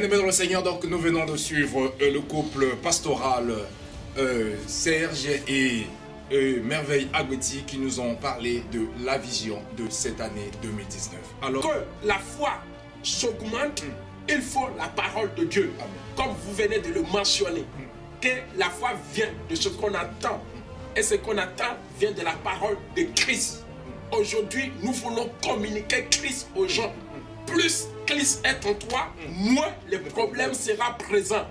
Bien-aimés dans le Seigneur, donc nous venons de suivre le couple pastoral Serge et Merveille Agoueti qui nous ont parlé de la vision de cette année 2019. Alors que la foi s'augmente, il faut la parole de Dieu. Amen. Comme vous venez de le mentionner, que la foi vient de ce qu'on attend. Et ce qu'on attend vient de la parole de Christ. Aujourd'hui, nous voulons communiquer Christ aux gens. Plus Christ est en toi, moins le problème sera présent.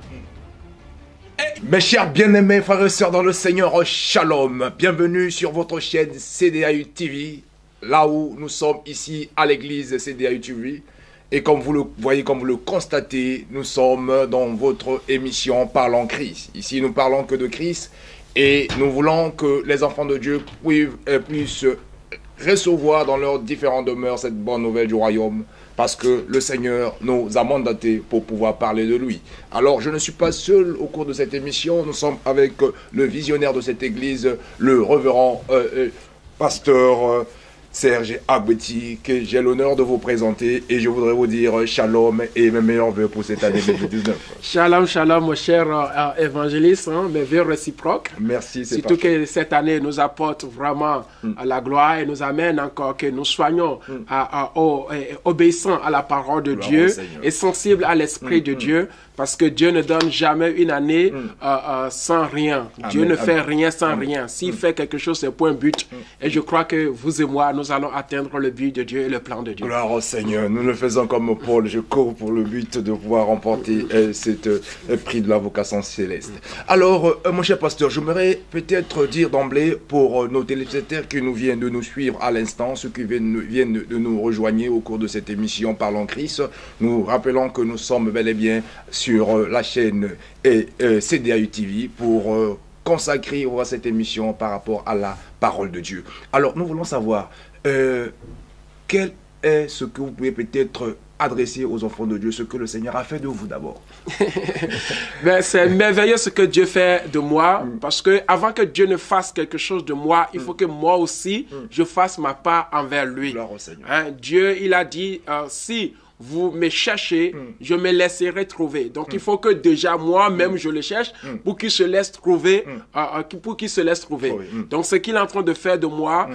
Mes chers bien-aimés frères et sœurs dans le Seigneur, Shalom. Bienvenue sur votre chaîne CDAU TV, là où nous sommes ici à l'église CDAU TV. Et comme vous le voyez, comme vous le constatez, nous sommes dans votre émission Parlons Christ. Ici, nous parlons que de Christ et nous voulons que les enfants de Dieu puissent recevoir dans leurs différentes demeures cette bonne nouvelle du royaume, parce que le Seigneur nous a mandatés pour pouvoir parler de lui. Alors, je ne suis pas seul au cours de cette émission. Nous sommes avec le visionnaire de cette église, le révérend pasteur Serge Agoueti, que j'ai l'honneur de vous présenter, et je voudrais vous dire shalom et mes meilleurs vœux pour cette année 2019. Shalom, shalom, mon cher évangéliste, mes vœux réciproques. Merci, c'est surtout que cette année nous apporte vraiment la gloire et nous amène encore que nous soyons obéissants à la parole de Dieu et sensibles à l'Esprit de Dieu, parce que Dieu ne donne jamais une année sans rien. Dieu ne fait rien sans rien. S'il fait quelque chose, c'est pour un but. Et je crois que vous et moi, nous allons atteindre le but de Dieu et le plan de Dieu. Gloire au Seigneur. Nous le faisons comme Paul. Je cours pour le but de pouvoir remporter cet prix de la vocation céleste. Alors, mon cher pasteur, j'aimerais peut-être dire d'emblée pour nos téléspectateurs qui nous viennent de nous suivre à l'instant, ceux qui viennent de nous rejoindre au cours de cette émission Parlons Christ, nous rappelons que nous sommes bel et bien sur la chaîne CDAU TV pour consacrer à cette émission par rapport à la parole de Dieu. Alors, nous voulons savoir quel est ce que vous pouvez peut-être adresser aux enfants de Dieu, ce que le Seigneur a fait de vous d'abord. C'est merveilleux ce que Dieu fait de moi, parce que avant que Dieu ne fasse quelque chose de moi, il faut que moi aussi, je fasse ma part envers lui. Gloire au Seigneur. Dieu, il a dit, si vous me cherchez, je me laisserai trouver. Donc, il faut que déjà moi-même, je le cherche pour qu'il se laisse trouver. Donc, ce qu'il est en train de faire de moi,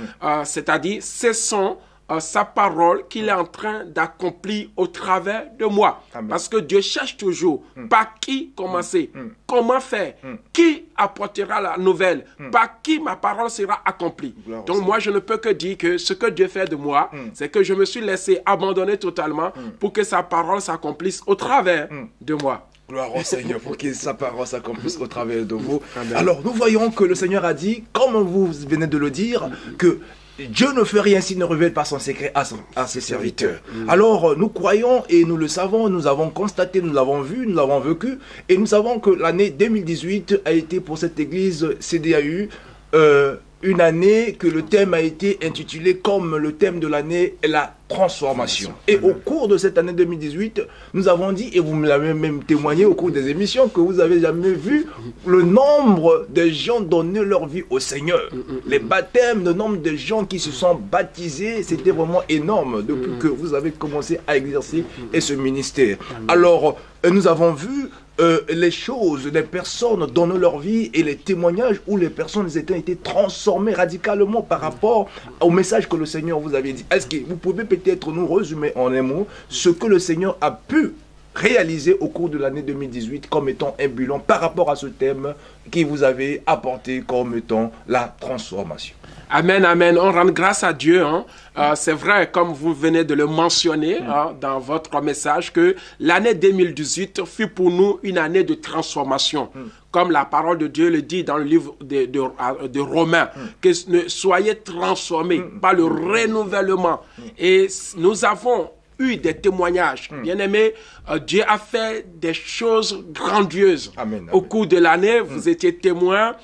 c'est-à-dire, cessons sa parole qu'il est en train d'accomplir au travers de moi. Amen. Parce que Dieu cherche toujours par qui commencer, comment faire, qui apportera la nouvelle, par qui ma parole sera accomplie. Donc moi, je ne peux que dire que ce que Dieu fait de moi, c'est que je me suis laissé abandonner totalement pour que sa parole s'accomplisse au travers de moi. Gloire au Seigneur, pour que sa parole s'accomplisse au travers de vous. Amen. Alors, nous voyons que le Seigneur a dit, comme vous venez de le dire, que Dieu ne fait rien s'il ne révèle pas son secret à ses serviteurs. Alors, nous croyons et nous le savons, nous avons constaté, nous l'avons vu, nous l'avons vécu, et nous savons que l'année 2018 a été pour cette église CDAU une année que le thème a été intitulé comme le thème de l'année est la transformation. Et au cours de cette année 2018, nous avons dit, et vous me l'avez même témoigné au cours des émissions, que vous avez jamais vu le nombre de gens donner leur vie au Seigneur. Les baptêmes, le nombre de gens qui se sont baptisés, c'était vraiment énorme depuis que vous avez commencé à exercer ce ministère. Alors, nous avons vu les choses, les personnes donnent leur vie et les témoignages où les personnes ont été transformées radicalement par rapport au message que le Seigneur vous avait dit. Est-ce que vous pouvez peut-être nous résumer en un mot ce que le Seigneur a pu réaliser au cours de l'année 2018 comme étant un bilan par rapport à ce thème qui vous avait apporté comme étant la transformation? Amen, amen. On rend grâce à Dieu. C'est vrai, comme vous venez de le mentionner dans votre message, que l'année 2018 fut pour nous une année de transformation. Comme la parole de Dieu le dit dans le livre de Romains, que soyez transformés par le renouvellement. Et nous avons eu des témoignages. Bien-aimés, Dieu a fait des choses grandioses. Amen, au cours de l'année. Vous étiez témoins.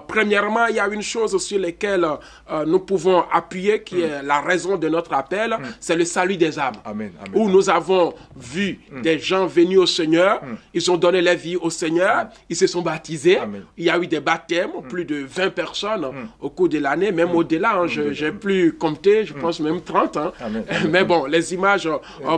Premièrement, il y a une chose sur laquelle nous pouvons appuyer, qui est la raison de notre appel, c'est le salut des âmes. Amen, amen, où nous avons vu des gens venus au Seigneur, ils ont donné leur vie au Seigneur, ils se sont baptisés. Amen. Il y a eu des baptêmes, plus de 20 personnes au cours de l'année, même au-delà, j'ai plus compté, je pense même 30. Mais bon, les images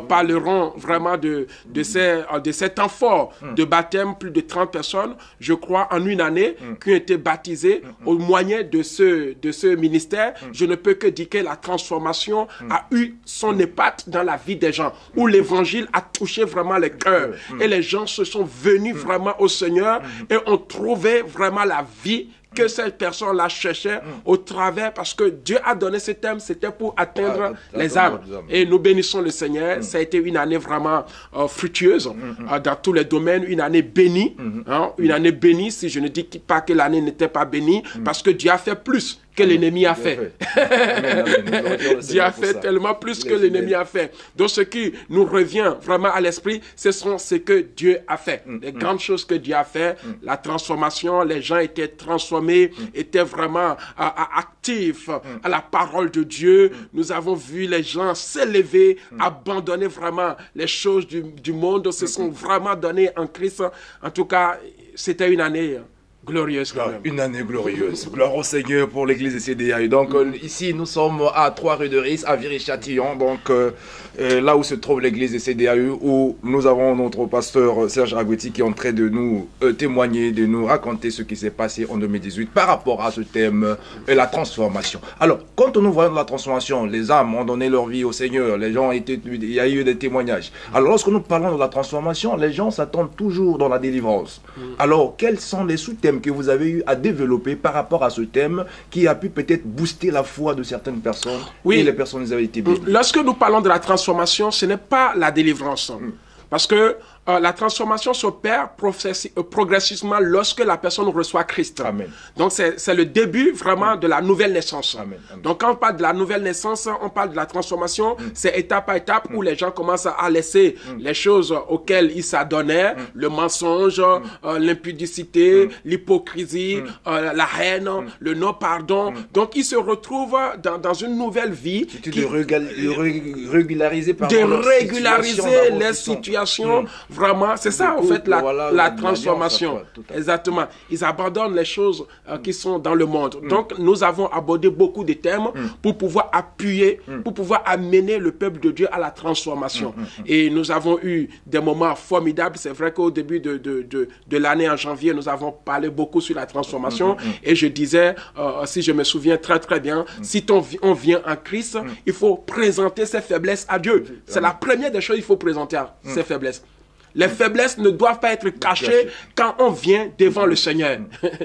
parleront vraiment de ces temps forts de baptême, plus de 30 personnes, je crois, en une année, qui ont été baptisées au moyen de ce ministère. Je ne peux que dire que la transformation a eu son impact dans la vie des gens, où l'évangile a touché vraiment les cœurs, et les gens se sont venus vraiment au Seigneur et ont trouvé vraiment la vie que cette personne-là cherchait au travers, parce que Dieu a donné ce thème, c'était pour atteindre les âmes. Et nous bénissons le Seigneur. Ça a été une année vraiment fructueuse dans tous les domaines, une année bénie. Une année bénie, si je ne dis pas que l'année n'était pas bénie, parce que Dieu a fait plus que l'ennemi a fait. Dieu a fait tellement plus que l'ennemi a fait. Donc ce qui nous revient vraiment à l'esprit, ce sont ce que Dieu a fait. Les grandes choses que Dieu a fait, la transformation, les gens étaient transformés, étaient vraiment actifs à la parole de Dieu. Nous avons vu les gens s'élever, abandonner vraiment les choses du monde, se sont vraiment donnés en Christ. En tout cas, c'était une année glorieuse quand même. Une année glorieuse. Gloire au Seigneur pour l'église de CDAU. Donc ici nous sommes à 3 rue de Ris, à Viry-Châtillon, donc là où se trouve l'église de CDAU, où nous avons notre pasteur Serge Agouetti qui est en train de nous témoigner, de nous raconter ce qui s'est passé en 2018 par rapport à ce thème, la transformation. Alors, quand nous voyons la transformation, les âmes ont donné leur vie au Seigneur, les gens il y a eu des témoignages. Alors lorsque nous parlons de la transformation, les gens s'attendent toujours dans la délivrance. Alors, quels sont les sous-thèmes que vous avez eu à développer par rapport à ce thème qui a pu peut-être booster la foi de certaines personnes et les personnes qui avaient été bénies? Lorsque nous parlons de la transformation, ce n'est pas la délivrance. Parce que la transformation s'opère progressivement lorsque la personne reçoit Christ. Amen. Donc c'est le début vraiment de la nouvelle naissance. Amen. Amen. Donc quand on parle de la nouvelle naissance, on parle de la transformation, c'est étape par étape où les gens commencent à laisser les choses auxquelles ils s'adonnaient, le mensonge, l'impudicité, l'hypocrisie, la haine, le non-pardon. Donc ils se retrouvent dans une nouvelle vie. De régulariser les situations. Vraiment, c'est ça en fait la transformation. Exactement. Ils abandonnent les choses qui sont dans le monde. Donc nous avons abordé beaucoup de thèmes pour pouvoir appuyer, pour pouvoir amener le peuple de Dieu à la transformation. Et nous avons eu des moments formidables. C'est vrai qu'au début de l'année, en janvier, nous avons parlé beaucoup sur la transformation. Et je disais, si je me souviens très très bien, si on vient en Christ, il faut présenter ses faiblesses à Dieu. C'est la première des choses qu'il faut présenter ses faiblesses. Les faiblesses ne doivent pas être cachées quand on vient devant le Seigneur.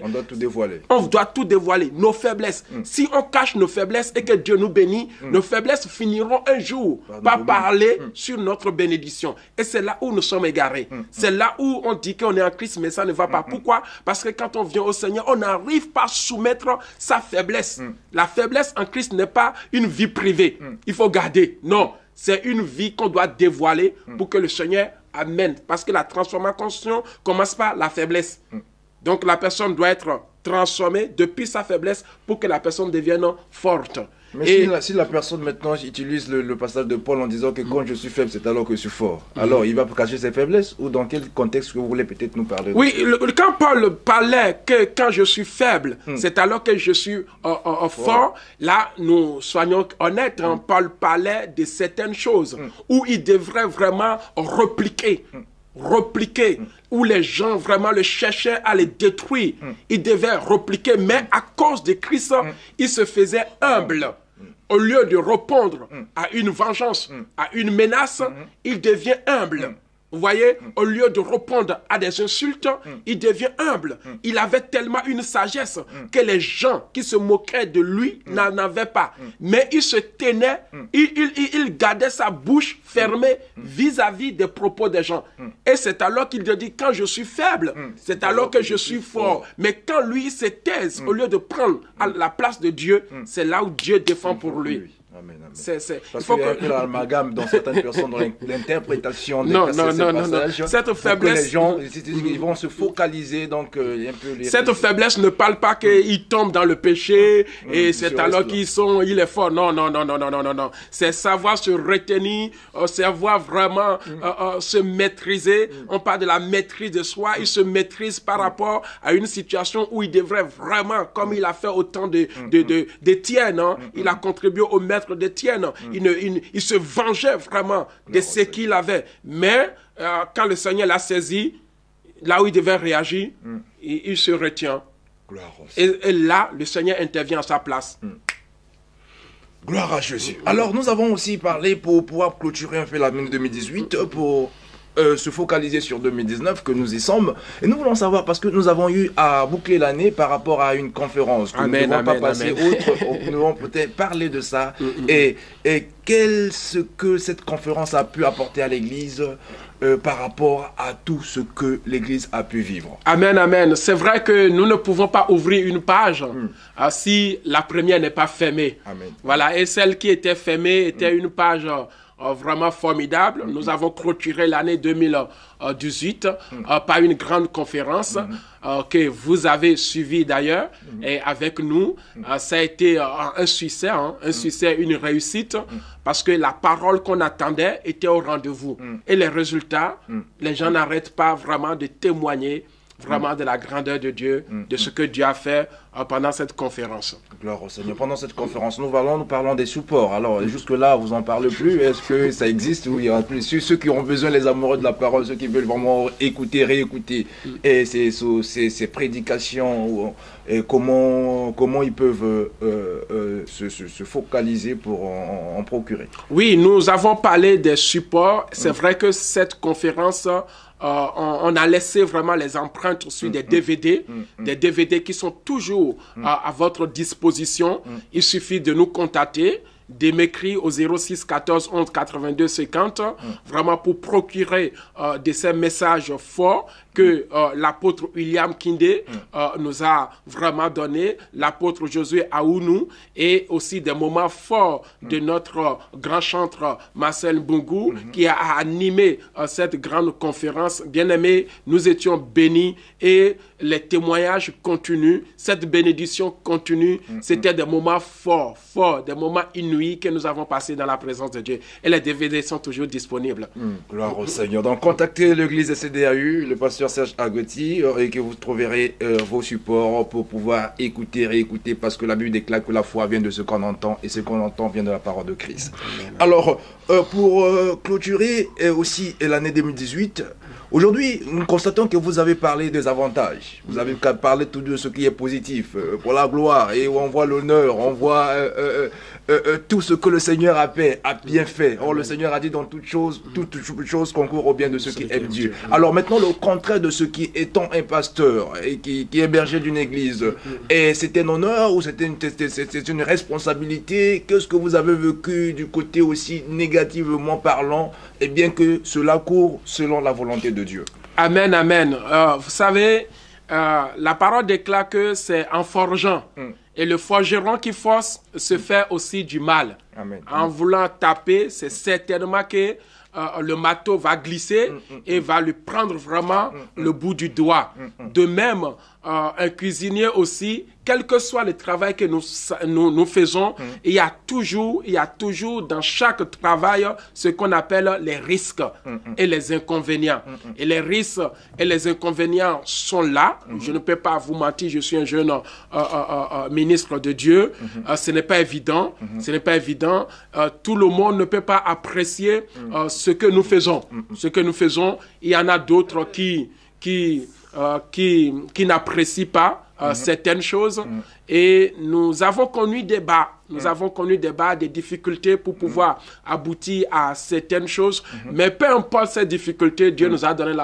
On doit tout dévoiler. On doit tout dévoiler, nos faiblesses. Si on cache nos faiblesses et que Dieu nous bénit, nos faiblesses finiront un jour par parler sur notre bénédiction. Et c'est là où nous sommes égarés. C'est là où on dit qu'on est en Christ, mais ça ne va pas. Pourquoi? Parce que quand on vient au Seigneur, on n'arrive pas à soumettre sa faiblesse. La faiblesse en Christ n'est pas une vie privée. Il faut garder. Non, c'est une vie qu'on doit dévoiler pour que le Seigneur amène. Parce que la transformation commence par la faiblesse. Donc la personne doit être transformée depuis sa faiblesse pour que la personne devienne forte. Mais si la personne maintenant utilise le passage de Paul en disant que quand je suis faible, c'est alors que je suis fort. Alors il va cacher ses faiblesses, ou dans quel contexte que vous voulez peut-être nous parler? Oui, quand Paul parlait que quand je suis faible, c'est alors que je suis fort, là nous soyons honnêtes, Paul parlait de certaines choses où il devrait vraiment repliquer, où les gens vraiment le cherchaient à les détruire. Il devait repliquer, mais à cause de Christ, il se faisait humble. Au lieu de répondre à une vengeance, à une menace, il devient humble. Vous voyez, au lieu de répondre à des insultes, il devient humble. Il avait tellement une sagesse que les gens qui se moquaient de lui n'en avaient pas. Mais il se tenait, il gardait sa bouche fermée vis-à-vis des propos des gens. Et c'est alors qu'il dit, quand je suis faible, c'est alors que je suis fort. Mais quand lui il se taise, au lieu de prendre la place de Dieu, c'est là où Dieu défend pour lui. Amen, amen. Parce qu'il y a un peu l'amalgame dans certaines personnes, dans l'interprétation des passages. Cette faiblesse, les gens ils vont se focaliser, donc un peu cette faiblesse ne parle pas qu'ils tombent dans le péché et c'est alors il est fort. Non. C'est savoir se retenir, savoir vraiment se maîtriser. On parle de la maîtrise de soi. Il se maîtrise par rapport à une situation où il devrait vraiment, comme il a fait au temps d'Étienne, il a contribué au maître maître d'Étienne. Il se vengeait vraiment de ce qu'il avait. Mais quand le Seigneur l'a saisi, là où il devait réagir, il se retient. Et là, le Seigneur intervient à sa place. Gloire à Jésus. Alors, nous avons aussi parlé, pour pouvoir clôturer un peu l'année 2018, pour se focaliser sur 2019, que nous y sommes. Et nous voulons savoir, parce que nous avons eu à boucler l'année par rapport à une conférence. Que nous ne devons pas passer outre. Nous devons peut-être parler de ça. Et ce que cette conférence a pu apporter à l'Église par rapport à tout ce que l'Église a pu vivre. Amen, amen. C'est vrai que nous ne pouvons pas ouvrir une page si la première n'est pas fermée. Amen. Voilà, et celle qui était fermée était une page vraiment formidable. Nous avons clôturé l'année 2018 par une grande conférence que vous avez suivie d'ailleurs et avec nous. Ça a été un succès, une réussite parce que la parole qu'on attendait était au rendez-vous. Et les résultats, les gens n'arrêtent pas vraiment de témoigner vraiment de la grandeur de Dieu, de ce que Dieu a fait pendant cette conférence. Gloire au Seigneur. Pendant cette conférence, nous parlons des supports. Alors, jusque-là, vous n'en parlez plus. Est-ce que ça existe ou il y aura plus ceux qui ont besoin, les amoureux de la parole, ceux qui veulent vraiment écouter, réécouter et ces prédications, et comment ils peuvent se focaliser pour en procurer? Oui, nous avons parlé des supports. C'est vrai que cette conférence... on a laissé vraiment les empreintes sur des DVD, des DVD qui sont toujours à votre disposition. Il suffit de nous contacter, de m'écrire au 06 14 11 82 50, vraiment pour procurer de ces messages forts que l'apôtre William Kinde nous a vraiment donné, l'apôtre Josué Aounou, et aussi des moments forts de notre grand chantre Marcel Mbungu qui a animé cette grande conférence. Bien aimé, nous étions bénis et les témoignages continuent, cette bénédiction continue. C'était des moments forts, des moments inouïs que nous avons passés dans la présence de Dieu. Et les DVD sont toujours disponibles. Gloire au Seigneur. Donc, contactez l'église CDAU, le pasteur Serge Agoti, et que vous trouverez vos supports pour pouvoir écouter, réécouter, parce que la Bible déclare que la foi vient de ce qu'on entend, et ce qu'on entend vient de la parole de Christ. Alors, pour clôturer aussi l'année 2018, aujourd'hui, nous constatons que vous avez parlé des avantages. Vous avez parlé tout de ce qui est positif, pour la gloire, et on voit l'honneur, on voit tout ce que le Seigneur a bien fait. Or, le Seigneur a dit dans toute chose concourt au bien de ceux qui aiment Dieu. Alors maintenant, le contraire de ce qui étant un pasteur et qui est berger d'une église, et c'est un honneur ou c'est une responsabilité? Qu'est-ce que vous avez vécu du côté aussi négativement parlant, et bien que cela court selon la volonté de Dieu? Amen, amen. Vous savez, la parole déclare que c'est en forgeant. Et le forgeron qui force se fait aussi du mal. Amen. En voulant taper, c'est certainement que le marteau va glisser et va lui prendre vraiment le bout du doigt. De même, un cuisinier aussi, quel que soit le travail que nous faisons, il y a toujours dans chaque travail ce qu'on appelle les risques et les inconvénients. Et les risques et les inconvénients sont là. Je ne peux pas vous mentir, je suis un jeune ministre de Dieu. Ce n'est pas évident. Ce n'est pas évident. Tout le monde ne peut pas apprécier ce que nous faisons. Ce que nous faisons, il y en a d'autres qui n'apprécient pas certaines choses. Et nous avons connu des bas. Nous avons connu des difficultés pour pouvoir aboutir à certaines choses. Mais peu importe ces difficultés, Dieu nous a donné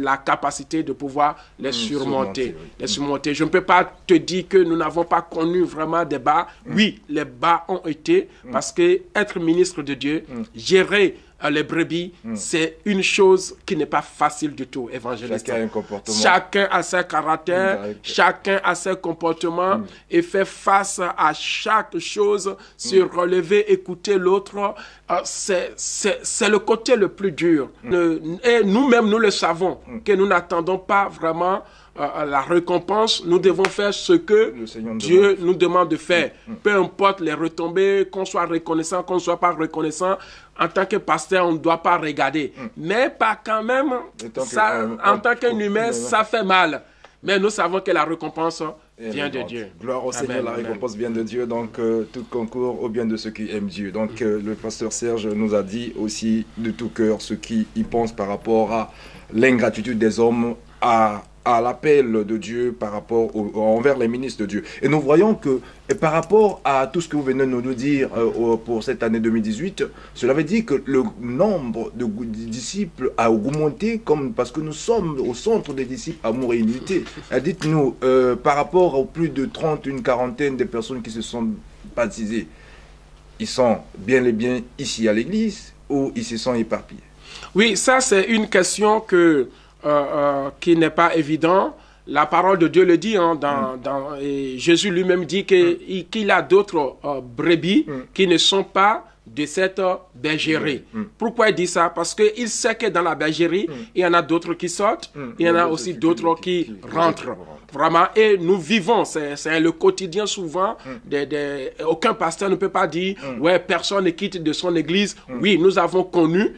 la capacité de pouvoir les surmonter. Je ne peux pas te dire que nous n'avons pas connu vraiment des bas. Oui, les bas ont été, parce que être ministre de Dieu, gérer les brebis, c'est une chose qui n'est pas facile du tout, évangéliste. Chacun a un comportement. Chacun a ses caractères, chacun a ses comportements et fait face à chaque chose, se relever, écouter l'autre. C'est le côté le plus dur. Et nous-mêmes, nous le savons, que nous n'attendons pas vraiment la récompense. Nous devons faire ce que Dieu nous demande de faire. Peu importe les retombées, qu'on soit reconnaissant, qu'on ne soit pas reconnaissant. En tant que pasteur, on ne doit pas regarder. Mais pas quand même, en tant qu'un humain, ça fait mal. Mais nous savons que la récompense vient de Dieu. Gloire au Seigneur, la récompense vient de Dieu, donc tout concourt au bien de ceux qui aiment Dieu. Donc le pasteur Serge nous a dit aussi de tout cœur ce qu'il pense par rapport à l'ingratitude des hommes, à l'appel de Dieu par rapport envers les ministres de Dieu. Et nous voyons que par rapport à tout ce que vous venez de nous dire pour cette année 2018, cela veut dire que le nombre de disciples a augmenté parce que nous sommes au centre des disciples amour et unité. Dites-nous, par rapport aux plus de 30, une quarantaine de personnes qui se sont baptisées, ils sont bien et bien ici à l'église ou ils se sont éparpillés? Oui, ça c'est une question qui n'est pas évident. La parole de Dieu le dit, hein, et Jésus lui-même dit qu'il a d'autres brebis qui ne sont pas de cette bergerie. Pourquoi il dit ça? Parce qu'il sait que dans la bergerie, il y en a d'autres qui sortent, il y en a aussi d'autres qui rentrent. Vraiment, et nous vivons, c'est le quotidien souvent, aucun pasteur ne peut pas dire, ouais, personne ne quitte de son église. Oui, nous avons connu.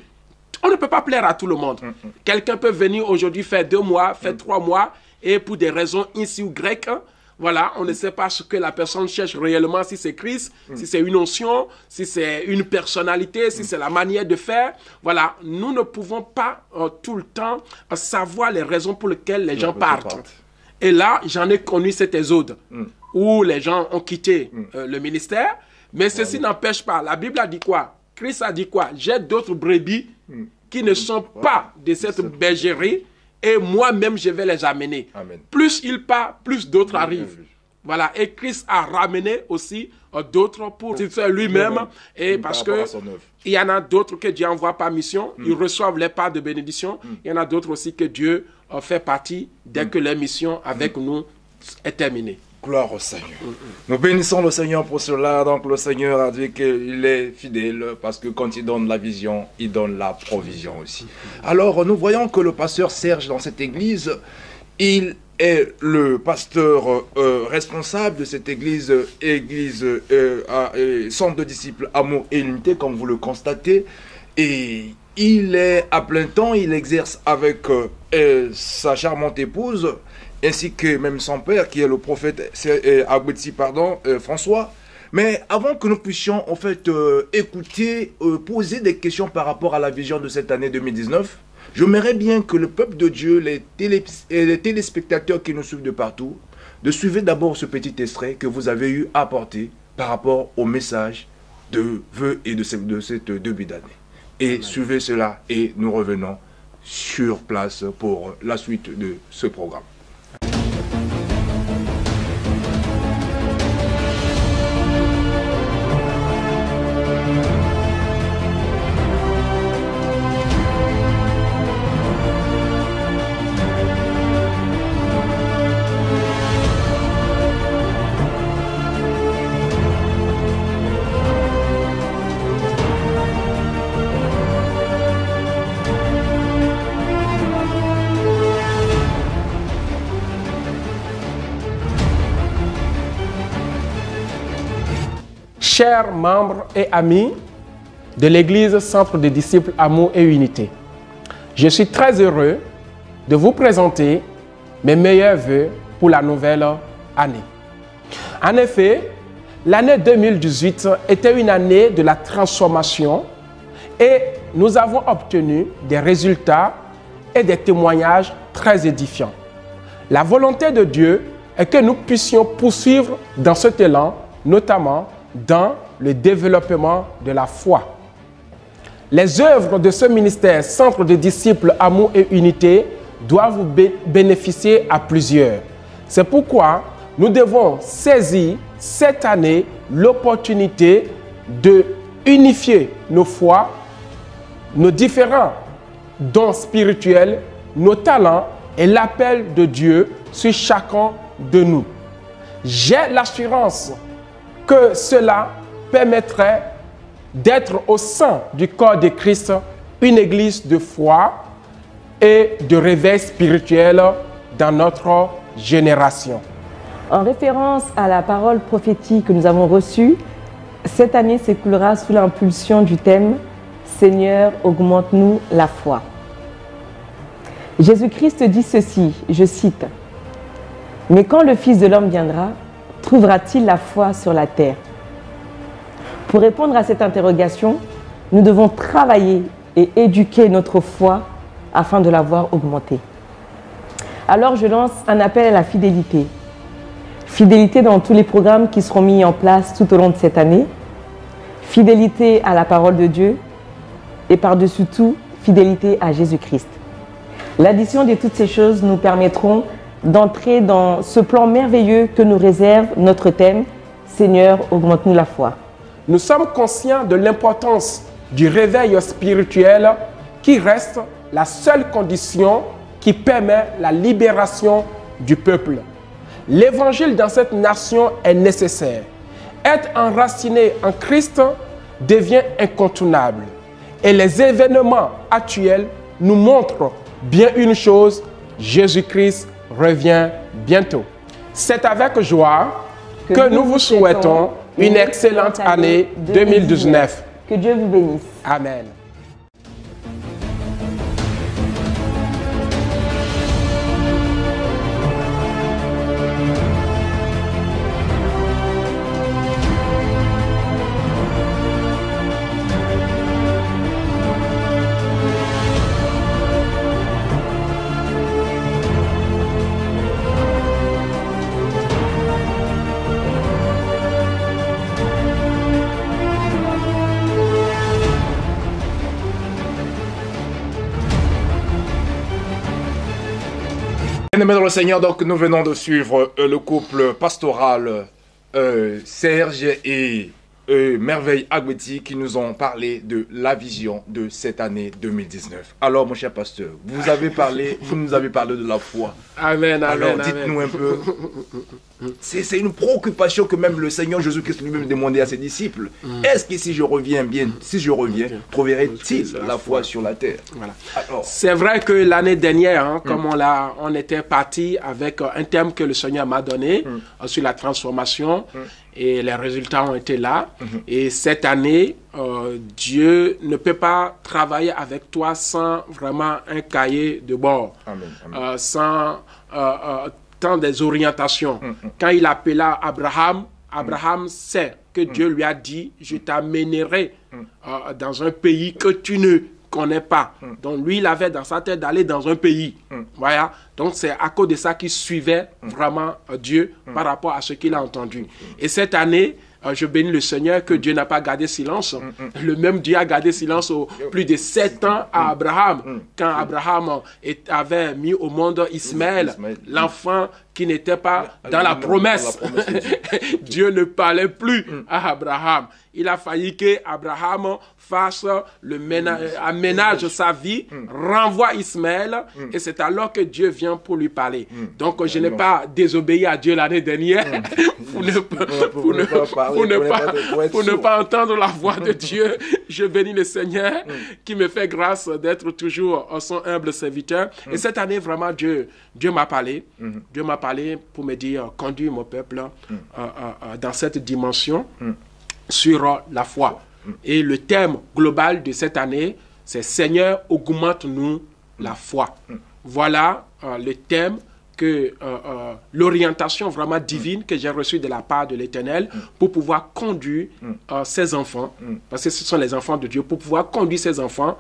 On ne peut pas plaire à tout le monde. Quelqu'un peut venir aujourd'hui faire 2 mois, faire 3 mois, et pour des raisons ici ou grecques, voilà, on ne sait pas ce que la personne cherche réellement, si c'est Christ, si c'est une onction, si c'est une personnalité, si c'est la manière de faire. Voilà, nous ne pouvons pas tout le temps savoir les raisons pour lesquelles les gens partent. Et là, j'en ai connu cet exode où les gens ont quitté le ministère, mais ceci n'empêche pas. La Bible a dit quoi? Christ a dit quoi? J'ai d'autres brebis qui ne sont pas de cette bergerie et moi-même je vais les amener. Amen. Plus il part, plus d'autres arrivent. Voilà. Et Christ a ramené aussi d'autres pour faire lui-même. Et parce que il y en a d'autres que Dieu envoie par mission. Ils reçoivent les parts de bénédiction. Il y en a d'autres aussi que Dieu fait partie dès que leur mission avec nous est terminée. Gloire au Seigneur. Nous bénissons le Seigneur pour cela. Donc le Seigneur a dit qu'il est fidèle parce que quand il donne la vision, il donne la provision aussi. Alors nous voyons que le pasteur Serge dans cette église, il est le pasteur responsable de cette église centre de disciples amour et unité, comme vous le constatez. Et il est à plein temps, il exerce avec sa charmante épouse, ainsi que même son père, qui est le prophète François. Mais avant que nous puissions en fait écouter, poser des questions par rapport à la vision de cette année 2019, j'aimerais bien que le peuple de Dieu, les téléspectateurs qui nous suivent de partout, de suivre d'abord ce petit extrait que vous avez eu à apporter par rapport au message de vœux et de cette début d'année. Et Amen. Suivez cela et nous revenons sur place pour la suite de ce programme. Chers membres et amis de l'Église Centre des disciples Amour et Unité, je suis très heureux de vous présenter mes meilleurs vœux pour la nouvelle année. En effet, l'année 2018 était une année de la transformation et nous avons obtenu des résultats et des témoignages très édifiants. La volonté de Dieu est que nous puissions poursuivre dans cet élan, notamment dans le développement de la foi. Les œuvres de ce ministère Centre de disciples Amour et Unité doivent bénéficier à plusieurs. C'est pourquoi nous devons saisir cette année l'opportunité de unifier nos foi, nos différents dons spirituels, nos talents et l'appel de Dieu sur chacun de nous. J'ai l'assurance que cela permettrait d'être au sein du corps de Christ une église de foi et de réveil spirituel dans notre génération. En référence à la parole prophétique que nous avons reçue, cette année s'écoulera sous l'impulsion du thème « Seigneur, augmente-nous la foi ». Jésus-Christ dit ceci, je cite, « Mais quand le Fils de l'homme viendra, trouvera-t-il la foi sur la terre? Pour répondre à cette interrogation, nous devons travailler et éduquer notre foi afin de la voir augmenter. Alors je lance un appel à la fidélité. Fidélité dans tous les programmes qui seront mis en place tout au long de cette année. Fidélité à la parole de Dieu et par-dessus tout, fidélité à Jésus-Christ. L'addition de toutes ces choses nous permettront d'entrer dans ce plan merveilleux que nous réserve notre thème « Seigneur, augmente-nous la foi ». Nous sommes conscients de l'importance du réveil spirituel qui reste la seule condition qui permet la libération du peuple. L'évangile dans cette nation est nécessaire. Être enraciné en Christ devient incontournable. Et les événements actuels nous montrent bien une chose, Jésus-Christ revient bientôt. C'est avec joie que nous vous souhaitons une excellente année 2019. Que Dieu vous bénisse. Amen. Bien-aimés dans le Seigneur, donc nous venons de suivre le couple pastoral Serge et Merveille Agbetti qui nous ont parlé de la vision de cette année 2019. Alors mon cher pasteur, vous nous avez parlé de la foi. Amen, amen. Alors dites-nous un peu, c'est une préoccupation que même le Seigneur Jésus-Christ lui-même demandait à ses disciples. Est-ce que si je reviens, trouverai-t-il la foi sur la terre? Voilà. C'est vrai que l'année dernière, comme on était parti avec un thème que le Seigneur m'a donné sur la transformation, et les résultats ont été là. Et cette année, Dieu ne peut pas travailler avec toi sans vraiment un cahier de bord, sans tant des orientations. Quand il appela Abraham, Abraham sait que Dieu lui a dit, je t'amènerai dans un pays que tu ne connais pas. Donc lui, il avait dans sa tête d'aller dans un pays. Voilà. Donc c'est à cause de ça qu'il suivait vraiment Dieu par rapport à ce qu'il a entendu. Et cette année, je bénis le Seigneur que Dieu n'a pas gardé silence. Le même Dieu a gardé silence plus de 7 ans à Abraham. Quand Abraham avait mis au monde Ismaël, l'enfant qui n'était pas dans la promesse. Dieu ne parlait plus à Abraham. Il a failli qu'Abraham fasse aménage sa vie, renvoie Ismaël, et c'est alors que Dieu vient pour lui parler. Donc je n'ai pas désobéi à Dieu l'année dernière pour ne pas entendre la voix de Dieu. Je bénis le Seigneur qui me fait grâce d'être toujours son humble serviteur. Et cette année, vraiment, Dieu m'a parlé. Dieu m'a parlé pour me dire, conduis mon peuple dans cette dimension sur la foi. Et le thème global de cette année, c'est Seigneur, augmente-nous la foi. Voilà le thème que l'orientation vraiment divine que j'ai reçue de la part de l'Éternel pour pouvoir conduire ses enfants, parce que ce sont les enfants de Dieu, pour pouvoir conduire ses enfants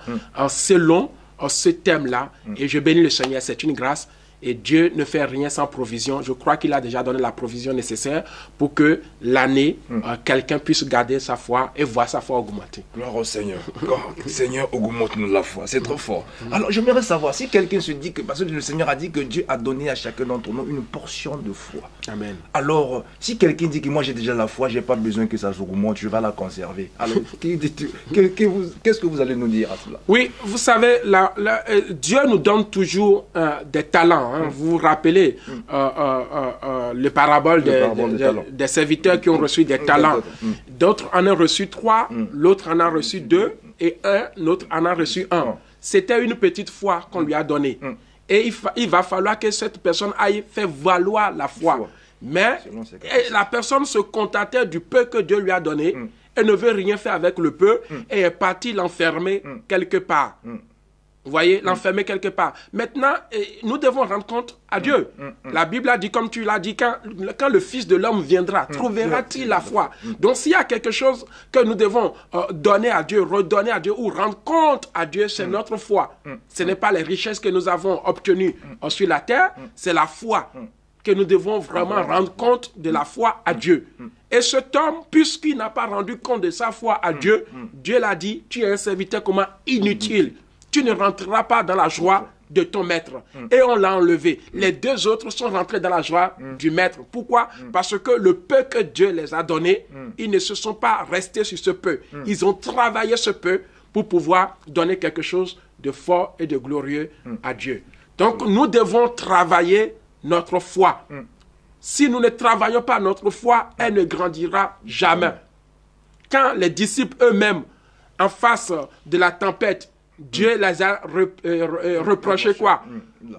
selon ce thème-là. Et je bénis le Seigneur, c'est une grâce. Et Dieu ne fait rien sans provision. Je crois qu'il a déjà donné la provision nécessaire pour que l'année, quelqu'un puisse garder sa foi et voir sa foi augmenter. Gloire au Seigneur. Seigneur, augmente-nous la foi. C'est trop fort. Alors, j'aimerais savoir si quelqu'un se dit que, parce que le Seigneur a dit que Dieu a donné à chacun d'entre nous une portion de foi. Amen. Alors, si quelqu'un dit que moi j'ai déjà la foi, je n'ai pas besoin que ça s'augmente, je vais la conserver. Alors, qu'est-ce que vous allez nous dire à cela? Oui, vous savez, Dieu nous donne toujours des talents. Vous vous rappelez le parabole des serviteurs qui ont reçu des talents. D'autres en ont reçu 3, l'autre en a reçu 2 et un autre en a reçu 1. C'était une petite foi qu'on lui a donnée. Et il va falloir que cette personne aille faire valoir la foi. Mais la personne se contentait du peu que Dieu lui a donné et ne veut rien faire avec le peu et est partie l'enfermer quelque part. Vous voyez, l'enfermer quelque part. Maintenant, nous devons rendre compte à Dieu. La Bible a dit, comme tu l'as dit, quand le Fils de l'homme viendra, trouvera-t-il la foi? Donc, s'il y a quelque chose que nous devons donner à Dieu, redonner à Dieu ou rendre compte à Dieu, c'est notre foi. Ce n'est pas les richesses que nous avons obtenues sur la terre, c'est la foi que nous devons vraiment rendre compte de la foi à Dieu. Et cet homme, puisqu'il n'a pas rendu compte de sa foi à Dieu, Dieu l'a dit, tu es un serviteur comment inutile. Tu ne rentreras pas dans la joie de ton maître. Et on l'a enlevé. Les deux autres sont rentrés dans la joie du maître. Pourquoi? Parce que le peu que Dieu les a donné, ils ne se sont pas restés sur ce peu. Ils ont travaillé ce peu pour pouvoir donner quelque chose de fort et de glorieux à Dieu. Donc nous devons travailler notre foi. Si nous ne travaillons pas notre foi, elle ne grandira jamais. Quand les disciples eux-mêmes, en face de la tempête, Dieu les a reproché quoi?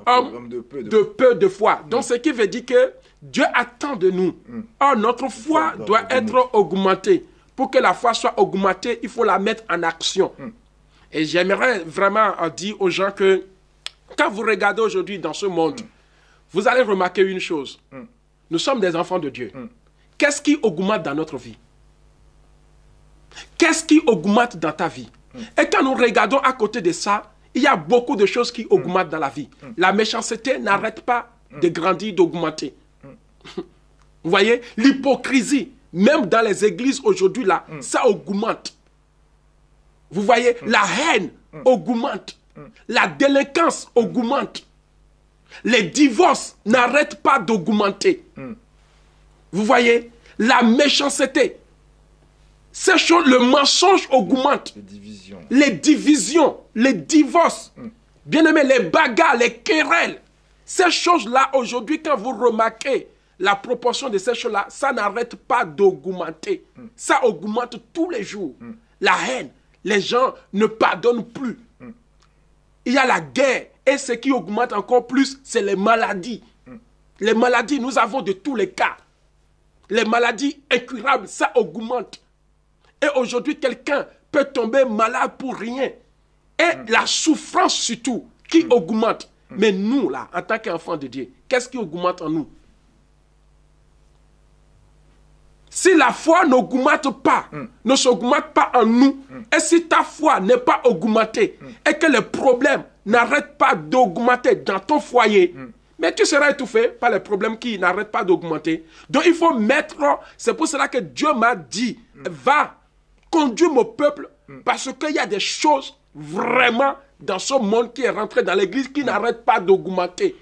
Homme de peu de foi. Donc, ce qui veut dire que Dieu attend de nous. Or, notre foi doit être augmentée. Pour que la foi soit augmentée, il faut la mettre en action. Et j'aimerais vraiment dire aux gens que quand vous regardez aujourd'hui dans ce monde, vous allez remarquer une chose. Nous sommes des enfants de Dieu. Qu'est-ce qui augmente dans notre vie? Qu'est-ce qui augmente dans ta vie? Et quand nous regardons à côté de ça, il y a beaucoup de choses qui augmentent dans la vie. La méchanceté n'arrête pas de grandir, d'augmenter. Vous voyez, l'hypocrisie, même dans les églises aujourd'hui, là, ça augmente. Vous voyez, la haine augmente. La délinquance augmente. Les divorces n'arrêtent pas d'augmenter. Vous voyez, la méchanceté. Ces choses, le mensonge augmente. Les divisions, les divorces. Bien aimé, les bagarres, les querelles. Ces choses-là, aujourd'hui, quand vous remarquez la proportion de ces choses-là, ça n'arrête pas d'augmenter. Ça augmente tous les jours. La haine, les gens ne pardonnent plus. Il y a la guerre. Et ce qui augmente encore plus, c'est les maladies. Les maladies, nous avons de tous les cas. Les maladies incurables, ça augmente. Et aujourd'hui, quelqu'un peut tomber malade pour rien. Et la souffrance surtout, qui augmente. Mais nous, là, en tant qu'enfants de Dieu, qu'est-ce qui augmente en nous? Si la foi n'augmente pas, ne s'augmente pas en nous, et si ta foi n'est pas augmentée, et que les problèmes n'arrêtent pas d'augmenter dans ton foyer, mais tu seras étouffé par les problèmes qui n'arrêtent pas d'augmenter. Donc il faut mettre, c'est pour cela que Dieu m'a dit, va conduire mon peuple, parce qu'il y a des choses vraiment dans ce monde qui est rentré dans l'église qui n'arrêtent pas d'augmenter.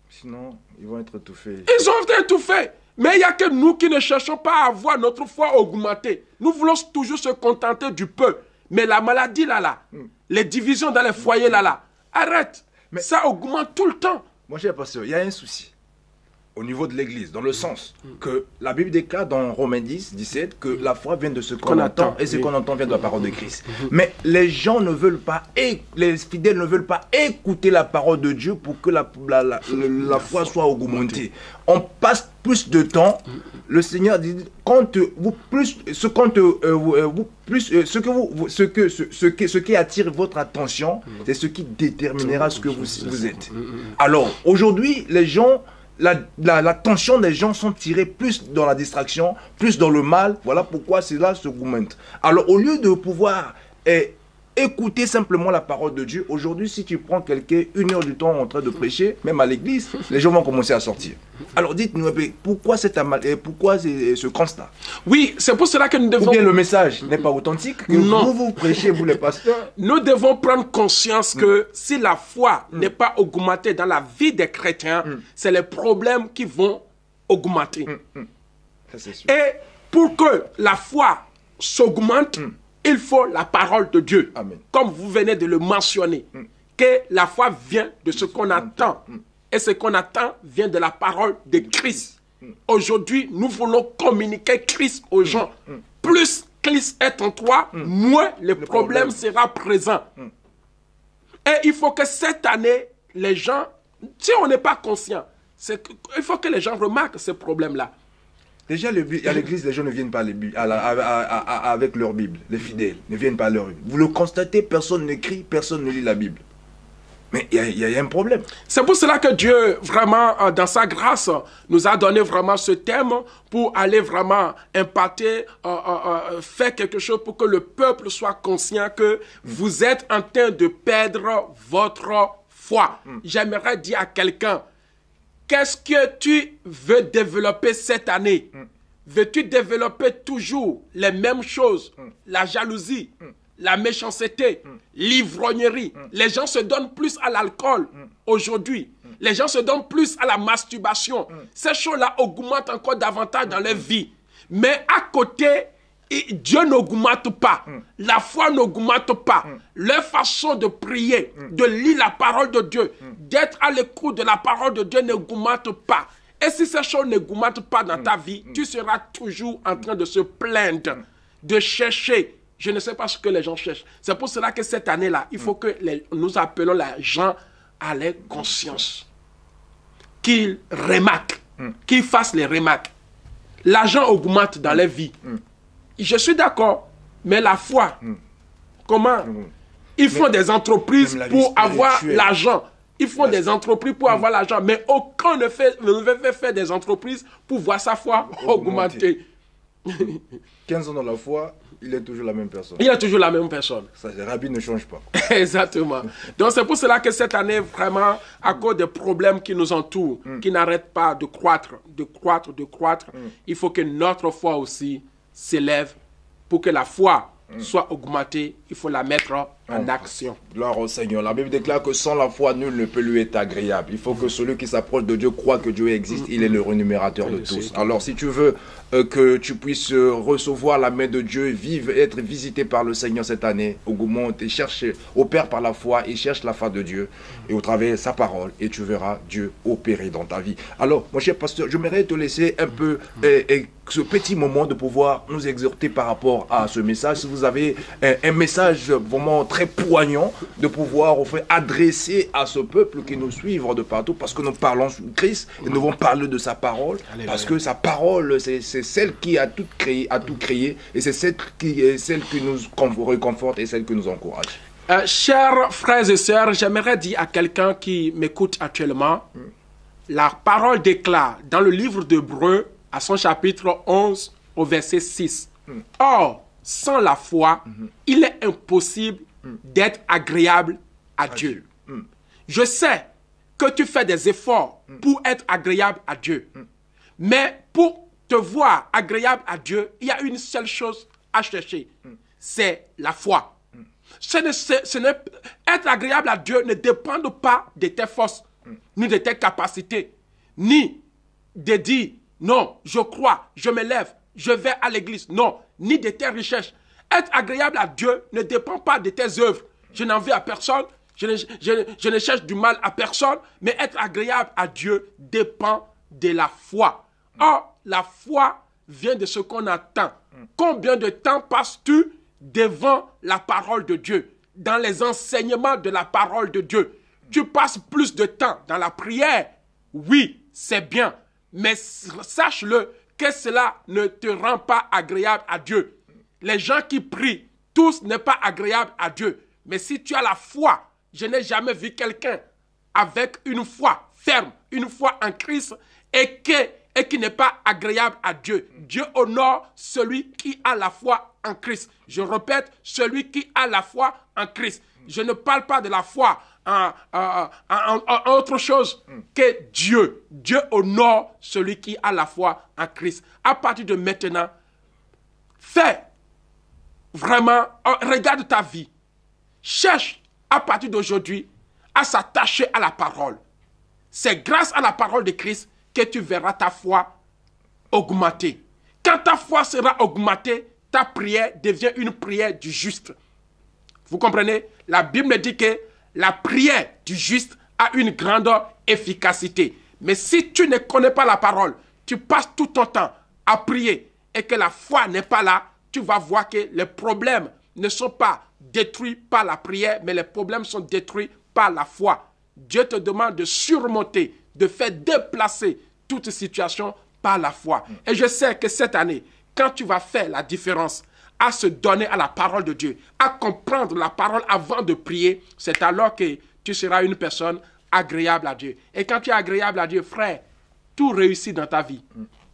Sinon, ils vont être étouffés. Ils ont été étouffés. Mais il n'y a que nous qui ne cherchons pas à voir notre foi augmenter. Nous voulons toujours se contenter du peu. Mais la maladie là, les divisions dans les foyers là, arrête. Mais ça augmente tout le temps. Mon cher pasteur, il y a un souci au niveau de l'église, dans le sens que la Bible déclare dans Romains 10, 17, que la foi vient de ce qu'on entend, et ce qu'on entend vient de la parole de Christ. Mais les gens ne veulent pas, et les fidèles ne veulent pas écouter la parole de Dieu pour que la foi soit augmentée. On passe plus de temps, le Seigneur dit, ce qui attire votre attention, c'est ce qui déterminera ce que vous êtes. Alors, aujourd'hui, les gens, l'attention des gens sont tirées plus dans la distraction, plus dans le mal. Voilà pourquoi cela se augmente. Alors, au lieu de pouvoir écouter simplement la parole de Dieu, aujourd'hui, si tu prends quelqu'un 1 heure du temps en train de prêcher, même à l'église, les gens vont commencer à sortir. Alors, dites-nous, pourquoi ce constat? Oui, c'est pour cela que nous devons... Ou bien le message n'est pas authentique, que vous prêchez, vous les pasteurs. Nous devons prendre conscience que si la foi n'est pas augmentée dans la vie des chrétiens, c'est les problèmes qui vont augmenter. Ça, c'est sûr. Et pour que la foi s'augmente, il faut la parole de Dieu. Amen. Comme vous venez de le mentionner. Que la foi vient de ce qu'on attend. Et ce qu'on attend vient de la parole de Christ. Aujourd'hui, nous voulons communiquer Christ aux gens. Plus Christ est en toi, moins le problème sera présent. Et il faut que cette année, les gens, si on n'est pas conscient, il faut que les gens remarquent ce problème-là. Déjà, à l'église, les gens ne viennent pas avec leur Bible. Les fidèles ne viennent pas à leur Bible. Vous le constatez, personne n'écrit, personne ne lit la Bible. Mais il y a un problème. C'est pour cela que Dieu, vraiment, dans sa grâce, nous a donné vraiment ce thème pour aller vraiment impacter, faire quelque chose pour que le peuple soit conscient que vous êtes en train de perdre votre foi. J'aimerais dire à quelqu'un, qu'est-ce que tu veux développer cette année? Veux-tu développer toujours les mêmes choses? La jalousie, la méchanceté, l'ivrognerie. Les gens se donnent plus à l'alcool aujourd'hui. Les gens se donnent plus à la masturbation. Ces choses-là augmentent encore davantage dans leur vie. Mais à côté, Dieu n'augmente pas. La foi n'augmente pas. Leur façon de prier, de lire la parole de Dieu, d'être à l'écoute de la parole de Dieu n'augmente pas. Et si ces choses n'augmentent pas dans ta vie, tu seras toujours en train de se plaindre, de chercher. Je ne sais pas ce que les gens cherchent. C'est pour cela que cette année-là, il faut que nous appelons les gens à leur conscience. Qu'ils remarquent, qu'ils fassent les remarques. L'argent augmente dans leur vie. Je suis d'accord, mais la foi, comment? Ils font des entreprises pour avoir l'argent. Ils font des entreprises pour avoir l'argent, mais aucun ne veut faire des entreprises pour voir sa foi augmenter. 15 ans dans la foi, il est toujours la même personne. Il est toujours la même personne. Ça, les rabbis ne changent pas. Exactement. Donc c'est pour cela que cette année, vraiment, à cause des problèmes qui nous entourent, qui n'arrêtent pas de croître, il faut que notre foi aussi s'élève pour que la foi soit augmentée, il faut la mettre en action. Gloire au Seigneur. La Bible déclare que sans la foi, nul ne peut lui être agréable. Il faut que celui qui s'approche de Dieu croit que Dieu existe. Il est le rémunérateur de tous. Alors si tu veux que tu puisses recevoir la main de Dieu, vivre, être visité par le Seigneur cette année, augmente et cherche, opère par la foi et cherche la foi de Dieu et au travers de sa parole et tu verras Dieu opérer dans ta vie. Alors, mon cher pasteur, j'aimerais te laisser un peu ce petit moment de pouvoir nous exhorter par rapport à ce message. Si vous avez un message vraiment très poignant de pouvoir au fait adresser à ce peuple qui nous suit de partout, parce que nous parlons sur Christ et nous allons parler de sa parole. Alléluia. Parce que sa parole, c'est celle qui a tout créé, et c'est celle qui nous réconforte et celle qui nous encourage. Chers frères et sœurs, j'aimerais dire à quelqu'un qui m'écoute actuellement, la parole déclare dans le livre d'Hébreux, à son chapitre 11, au verset 6. Or, sans la foi, il est impossible d'être agréable à Dieu. Je sais que tu fais des efforts pour être agréable à Dieu. Mais pour te voir agréable à Dieu, il y a une seule chose à chercher. C'est la foi. Être agréable à Dieu ne dépend pas de tes forces, ni de tes capacités, ni de dire, non, je crois, je me lève, je vais à l'église. Non, ni de tes richesses. Être agréable à Dieu ne dépend pas de tes œuvres. Je n'en veux à personne, je ne cherche du mal à personne, mais être agréable à Dieu dépend de la foi. Or, la foi vient de ce qu'on attend. Combien de temps passes-tu devant la parole de Dieu, dans les enseignements de la parole de Dieu? Tu passes plus de temps dans la prière? Oui, c'est bien. Mais sache-le que cela ne te rend pas agréable à Dieu. Les gens qui prient, tous n'est pas agréable à Dieu. Mais si tu as la foi, je n'ai jamais vu quelqu'un avec une foi ferme, une foi en Christ et qui n'est pas agréable à Dieu. Dieu honore celui qui a la foi en Christ. Je répète, celui qui a la foi en Christ. Je ne parle pas de la foi en autre chose que Dieu. Dieu honore celui qui a la foi en Christ. À partir de maintenant, fais vraiment, regarde ta vie. Cherche à partir d'aujourd'hui à s'attacher à la parole. C'est grâce à la parole de Christ que tu verras ta foi augmenter. Quand ta foi sera augmentée, ta prière devient une prière du juste. Vous comprenez? La Bible dit que la prière du juste a une grande efficacité. Mais si tu ne connais pas la parole, tu passes tout ton temps à prier et que la foi n'est pas là, tu vas voir que les problèmes ne sont pas détruits par la prière, mais les problèmes sont détruits par la foi. Dieu te demande de surmonter, de faire déplacer toute situation par la foi. Et je sais que cette année, quand tu vas faire la différence, à se donner à la parole de Dieu, à comprendre la parole avant de prier, c'est alors que tu seras une personne agréable à Dieu. Et quand tu es agréable à Dieu, frère, tout réussit dans ta vie.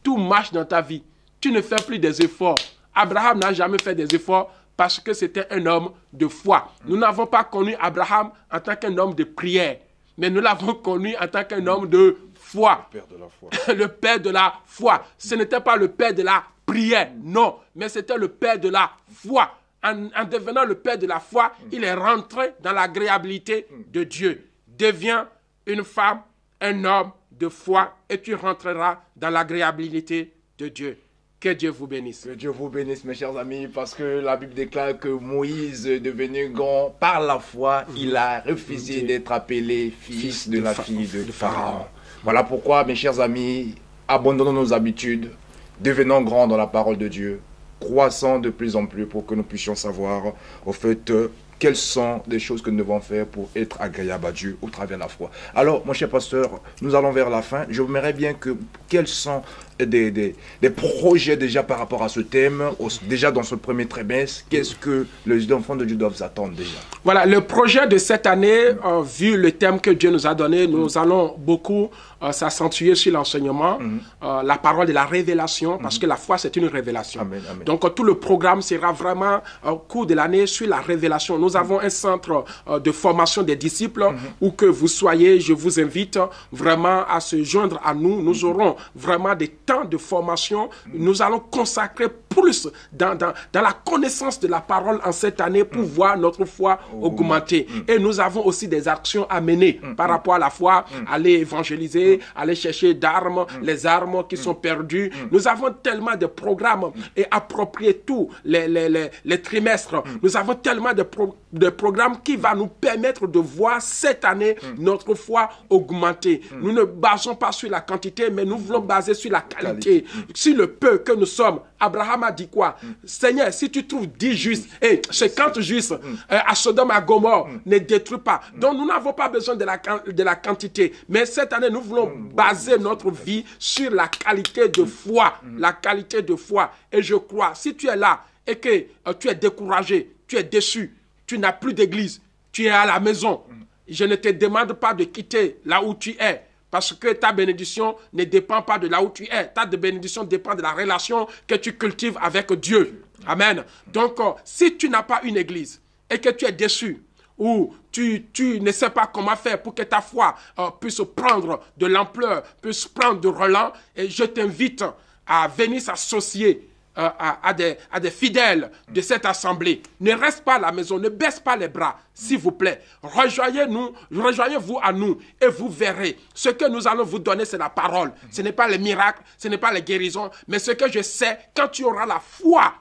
Tout marche dans ta vie. Tu ne fais plus des efforts. Abraham n'a jamais fait des efforts parce que c'était un homme de foi. Nous n'avons pas connu Abraham en tant qu'un homme de prière, mais nous l'avons connu en tant qu'un homme de foi. Le père de la foi. Le père de la foi. Ce n'était pas le père de la prière, non, mais c'était le père de la foi. En devenant le père de la foi, il est rentré dans l'agréabilité de Dieu. Deviens une femme, un homme de foi et tu rentreras dans l'agréabilité de Dieu. Que Dieu vous bénisse. Que Dieu vous bénisse, mes chers amis, parce que la Bible déclare que Moïse, devenu grand par la foi, il a refusé d'être appelé fils de la fille de Pharaon. Voilà pourquoi, mes chers amis, abandonnons nos habitudes, devenons grands dans la parole de Dieu, croissons de plus en plus pour que nous puissions savoir, au fait, quelles sont les choses que nous devons faire pour être agréables à Dieu au travers de la foi. Alors, mon cher pasteur, nous allons vers la fin. J'aimerais bien que, quels sont des projets déjà par rapport à ce thème, déjà dans ce premier trimestre, qu'est-ce que les enfants de Dieu doivent attendre déjà? Voilà, le projet de cette année, vu le thème que Dieu nous a donné, nous allons beaucoup s'accentuer sur l'enseignement, la parole de la révélation, parce que la foi, c'est une révélation. Amen, amen. Donc, tout le programme sera vraiment au cours de l'année sur la révélation. Nous avons un centre de formation des disciples, où que vous soyez, je vous invite vraiment à se joindre à nous. Nous aurons vraiment des temps de formation. Nous allons consacrer plus dans la connaissance de la parole en cette année pour voir notre foi augmenter. Et nous avons aussi des actions à mener par rapport à la foi, aller évangéliser, aller chercher d'armes, les armes qui sont perdues. Nous avons tellement de programmes et approprier tous les trimestres. Nous avons tellement de programmes qui va nous permettre de voir cette année notre foi augmenter. Nous ne basons pas sur la quantité, mais nous voulons baser sur la qualité. Si le peu que nous sommes, Abraham a dit quoi? Seigneur, si tu trouves 10 justes et 50 justes à Sodome, à Gomorrhe, ne détruis pas. Donc nous n'avons pas besoin de la quantité. Mais cette année, nous voulons baser notre vie sur la qualité de foi. La qualité de foi. Et je crois, si tu es là et que tu es découragé, tu es déçu, tu n'as plus d'église, tu es à la maison, je ne te demande pas de quitter là où tu es. Parce que ta bénédiction ne dépend pas de là où tu es. Ta bénédiction dépend de la relation que tu cultives avec Dieu. Amen. Donc, si tu n'as pas une église et que tu es déçu, ou tu ne sais pas comment faire pour que ta foi puisse prendre de l'ampleur, puisse prendre de relent, et je t'invite à venir s'associer à des fidèles de cette assemblée. Ne reste pas à la maison, ne baisse pas les bras, s'il vous plaît. Rejoignez-vous à nous et vous verrez. Ce que nous allons vous donner, c'est la parole. Ce n'est pas les miracles, ce n'est pas les guérisons, mais ce que je sais, quand tu auras la foi,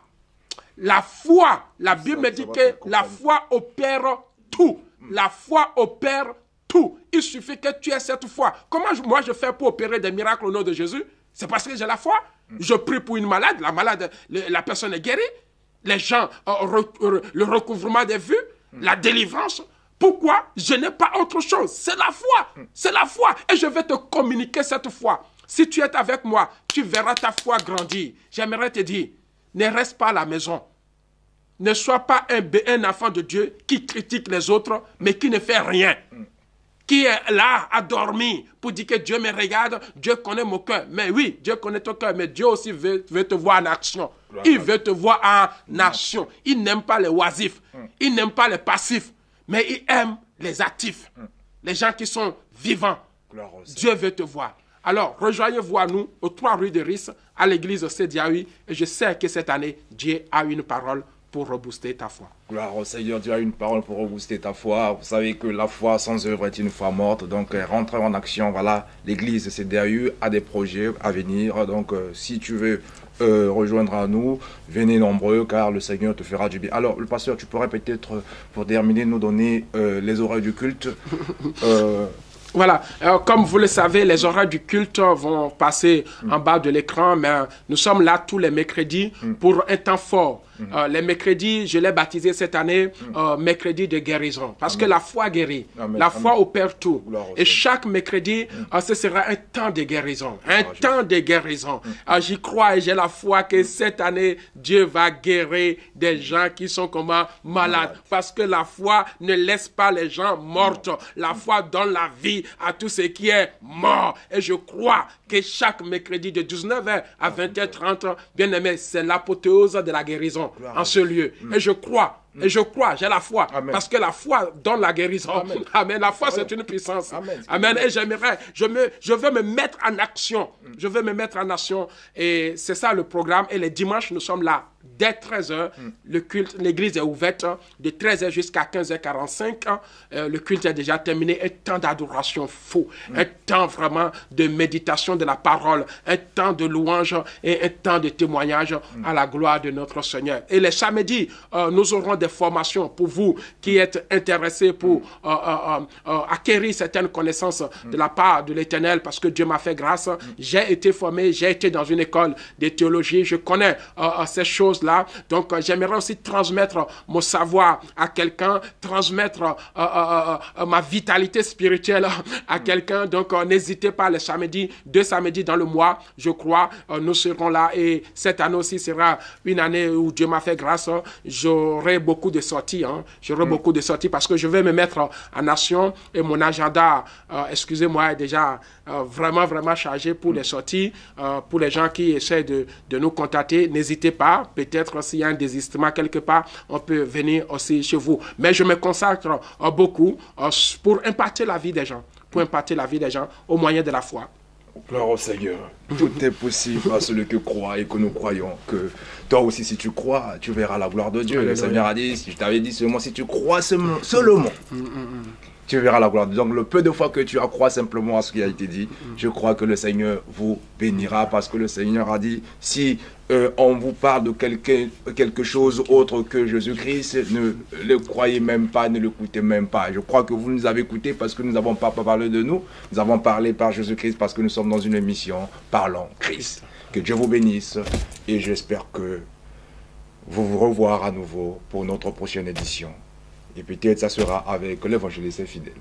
la Bible me dit que la foi opère tout. La foi opère tout. Il suffit que tu aies cette foi. Comment moi je fais pour opérer des miracles au nom de Jésus? C'est parce que j'ai la foi. Je prie pour une malade, la personne est guérie. Les gens, le recouvrement des vues, la délivrance. Pourquoi? Je n'ai pas autre chose. C'est la foi. C'est la foi. Et je vais te communiquer cette foi. Si tu es avec moi, tu verras ta foi grandir. J'aimerais te dire, ne reste pas à la maison. Ne sois pas un enfant de Dieu qui critique les autres, mais qui ne fait rien. Qui est là à dormir pour dire que Dieu me regarde, Dieu connaît mon cœur. Mais oui, Dieu connaît ton cœur, mais Dieu aussi veut te voir en action. Il veut te voir en action. Il n'aime pas les oisifs, il n'aime pas les passifs, mais il aime les actifs, les gens qui sont vivants. Dieu veut te voir. Alors, rejoignez-vous à nous aux 3 rues de Ris, à l'église CDAI, et je sais que cette année, Dieu a une parole pour rebooster ta foi. Gloire au Seigneur, Dieu a une parole pour rebooster ta foi. Vous savez que la foi sans œuvre est une foi morte. Donc, rentrez en action. Voilà, l'église CDAU a des projets à venir. Donc, si tu veux rejoindre à nous, venez nombreux, car le Seigneur te fera du bien. Alors, le pasteur, tu pourrais peut-être, pour terminer, nous donner les horaires du culte. Voilà, comme vous le savez, les horaires du culte vont passer en bas de l'écran, mais nous sommes là tous les mercredis pour un temps fort. Les mercredis, je l'ai baptisé cette année mercredi de guérison. Parce que la foi guérit. La foi opère tout. Et chaque mercredi, ce sera un temps de guérison. Un temps de guérison. J'y crois et j'ai la foi que cette année, Dieu va guérir des gens qui sont comment malades. Parce que la foi ne laisse pas les gens morts. La foi donne la vie à tout ce qui est mort. Et je crois que chaque mercredi de 19h à 20h30, bien aimé, c'est l'apothéose de la guérison en ce lieu. Et je crois. Et je crois, j'ai la foi. Amen. Parce que la foi donne la guérison. Amen. Amen. La foi, c'est une puissance. Amen. Amen. Et j'aimerais, je veux me mettre en action. Je veux me mettre en action. Et c'est ça le programme. Et les dimanches, nous sommes là dès 13h. Le culte, l'église est ouverte de 13h jusqu'à 15h45. Le culte est déjà terminé. Un temps d'adoration fou. Un temps vraiment de méditation de la parole. Un temps de louange et un temps de témoignage à la gloire de notre Seigneur. Et les samedis, nous aurons des formations pour vous qui êtes intéressés pour acquérir certaines connaissances de la part de l'Éternel, parce que Dieu m'a fait grâce. J'ai été formé, j'ai été dans une école de théologie, je connais ces choses-là. Donc, j'aimerais aussi transmettre mon savoir à quelqu'un, transmettre ma vitalité spirituelle à quelqu'un. Donc, n'hésitez pas, les samedis, 2 samedis dans le mois, je crois, nous serons là. Et cette année aussi sera une année où Dieu m'a fait grâce. J'aurai beaucoup de sorties, j'aurai beaucoup de sorties parce que je vais me mettre en action et mon agenda, excusez-moi, est déjà vraiment chargé pour les sorties. Pour les gens qui essaient de nous contacter, n'hésitez pas, peut-être s'il y a un désistement quelque part, on peut venir aussi chez vous. Mais je me consacre beaucoup pour imparter la vie des gens, au moyen de la foi. Gloire au Seigneur. Tout est possible à celui qui croit et que nous croyons que toi aussi, si tu crois, tu verras la gloire de Dieu. Le Seigneur a dit, si je t'avais dit seulement, si tu crois seulement, tu verras la gloire de Dieu. Donc, le peu de fois que tu crois simplement à ce qui a été dit, je crois que le Seigneur vous bénira parce que le Seigneur a dit, si on vous parle de quelque chose autre que Jésus-Christ, ne le croyez même pas, ne l'écoutez même pas. Je crois que vous nous avez écoutés parce que nous n'avons pas parlé de nous. Nous avons parlé par Jésus-Christ parce que nous sommes dans une émission Parlons Christ. Que Dieu vous bénisse et j'espère que vous revoir à nouveau pour notre prochaine édition. Et peut-être ça sera avec l'évangéliste fidèle.